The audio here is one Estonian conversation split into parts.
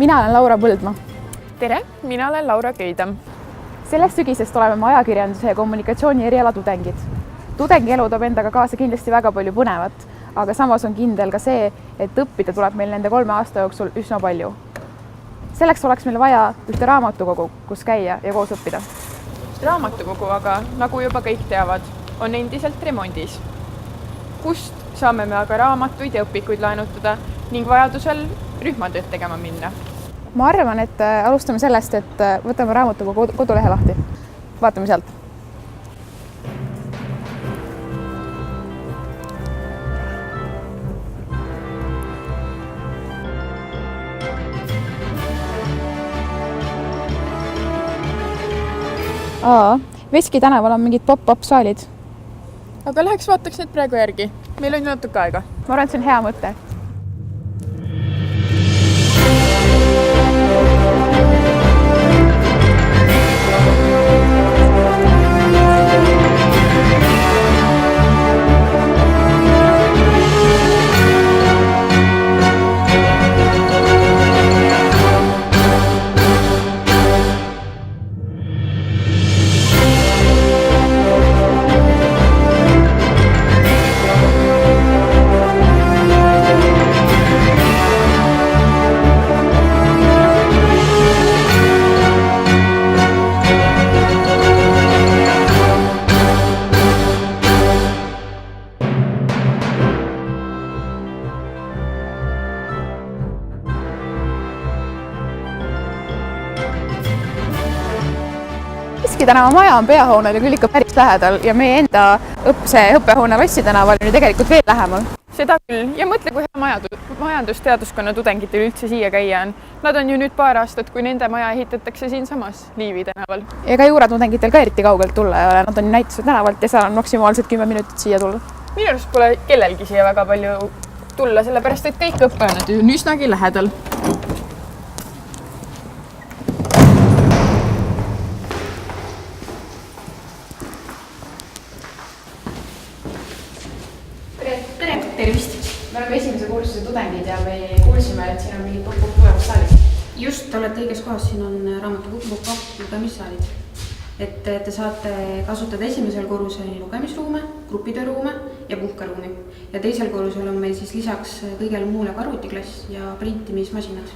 Mina olen Laura Põldmaa. Tere, mina olen Laura Köidam. Sellest sügisest oleme me ajakirjanduse ja kommunikatsiooni eriala tudengid. Tudengielu toob endaga kaasa kindlasti väga palju põnevat, aga samas on kindel ka see, et õppida tuleb meil nende 3 aasta jooksul üsna palju. Selleks oleks meil vaja ühte raamatukogu, kus käia ja koos õppida. Raamatukogu aga, nagu juba kõik teavad, on endiselt remondis. Kust saame me aga raamatuid ja õpikuid laenutada ning vajadusel rühmatööd tegema minna? Ma arvan, et alustame sellest, et võtame raamatukogu kodulehe lahti. Vaatame sealt. Veski tänaval on mingid pop-up saalid. Aga läheks vaataks need praegu järgi. Meil on natuke aega. Ma arvan, et see on hea mõte. Veski tänava maja on peahoonel ja küll ikka päris lähedal ja meie enda õppehoone Lossi tänaval on ju tegelikult veel lähemal. Seda küll. Ja mõtle, kui hea majandusteaduskonna tudengitel üldse siia käia on. Nad on ju nüüd paar aastat, kui nende maja ehitatakse siin samas Liivi tänaval. Ega juuratudengitel ka eriti kaugelt tulla ei ole. Nad on näituse tänavalt ja seal on maksimaalselt 10 minutit siia tulla. Minu arust pole kellelgi siia väga palju tulla, sellepärast et kõik õppehooned on üsnagi lähedal. Tervist! Me oleme esimese kursuse tudengid ja me kuulsime, et siin on mingid lugemissaalid. Just, te olete õiges kohas, siin on raamatukogu lugemissaalid. Et te saate kasutada esimesel korrusel lugemisruume, grupitööruume ja puhkeruumi. Ja teisel korrusel on meil siis lisaks kõigele muule ka arvutiklass ja printimismasinad.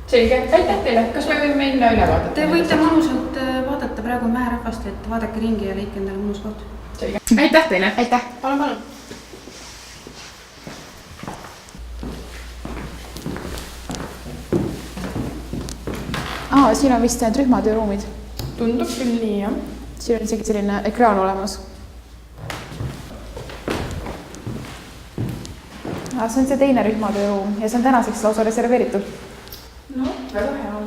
Selge, aitäh teile! Kas me võime minna üle vaadata? Te võite mõnusalt vaadata, praegu on vähe rahvast, et vaadake ringi ja leidke endale mõnus koht. Selge, aitäh teile! Aitäh! Palun! Siin on vist need rühmatööruumid. Tundub küll nii, jah. Siin on isegi selline ekraan olemas. See on see teine rühmatööruum ja see on tänaseks lausa reserveeritud. No, väga hea on.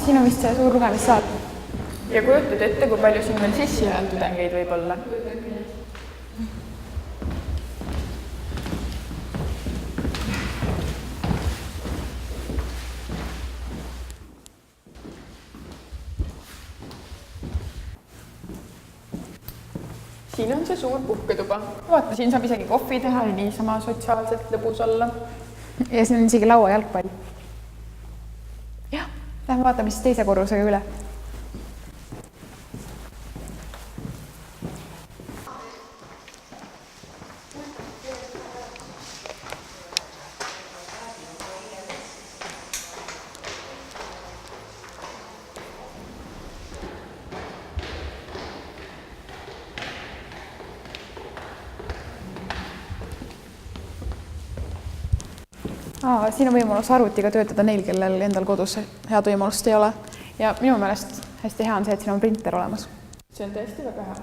Siin on vist see suur lugemissaal. Ja kujutad ette, kui palju siin veel sissi jäänud tudengeid võib olla? Siin on see suur puhketuba. Vaata, siin saab isegi kohvi teha ja niisama sotsiaalselt lõbus olla. Ja siin on isegi laua jalgpall. Jah, lähme vaatame siis teise korrusega üle. Siin on võimalus arvutiga töötada neil, kellel endal kodus head võimalust ei ole. Ja minu meelest hästi hea on see, et siin on printer olemas. See on tõesti väga hea.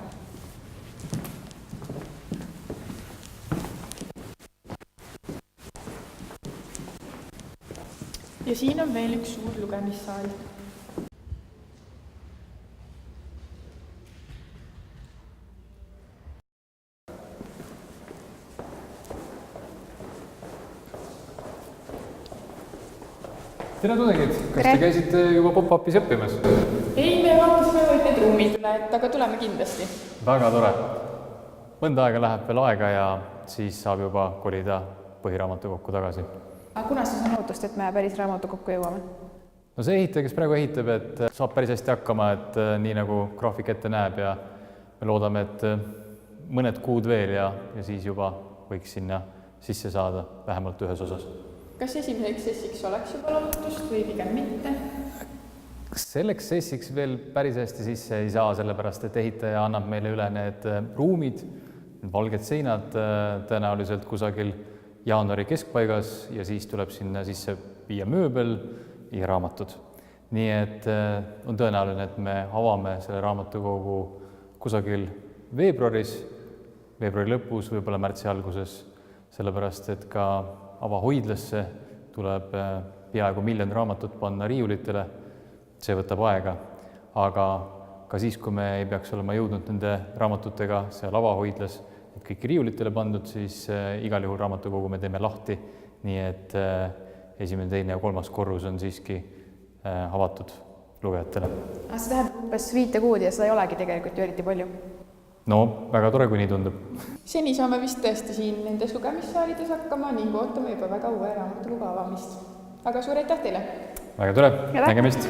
Ja siin on veel üks suur lugemissaal. Tere tudengid, kas te käisite juba pop-upis õppimas? Ei, me vaatasime need ruumid üle, et aga tuleme kindlasti. Väga tore. Mõnda aega läheb veel aega ja siis saab juba kolida põhiraamatukokku tagasi. Aga kuna siis on ootust, et me päris raamatukokku jõuame? No see ehitaja, kes praegu ehitab, et saab päris hästi hakkama, et nii nagu graafik ette näeb ja me loodame, et mõned kuud veel ja siis juba võiks sinna sisse saada vähemalt ühes osas. Kas esimeseks sessiks oleks juba lootust või pigem mitte? Selleks sessiks veel päris hästi sisse ei saa, sellepärast et ehitaja annab meile üle need ruumid, valged seinad tõenäoliselt kusagil jaanuari keskpaigas ja siis tuleb sinna sisse viia mööbel ja raamatud. Nii et on tõenäoline, et me avame selle raamatukogu kusagil veebruaris, veebruari lõpus, võib-olla märtsi alguses, sellepärast et ka avahoidlasse tuleb peaaegu 1 miljon raamatut panna riiulitele. See võtab aega, aga ka siis, kui me ei peaks olema jõudnud nende raamatutega seal avahoidlas, et kõik riiulitele pandud, siis igal juhul raamatukogu me teeme lahti, nii et 1., 2. ja 3. korrus on siiski avatud lugejatele. See tähendab umbes 5 kuud ja seda ei olegi tegelikult ju eriti palju. No, väga tore, kui nii tundub. Seni saame vist tõesti siin nendes lugemissaalides hakkama ning ootame juba väga uue raamatukogu avamist. Aga suur aitäh teile! Väga tore, nägemist!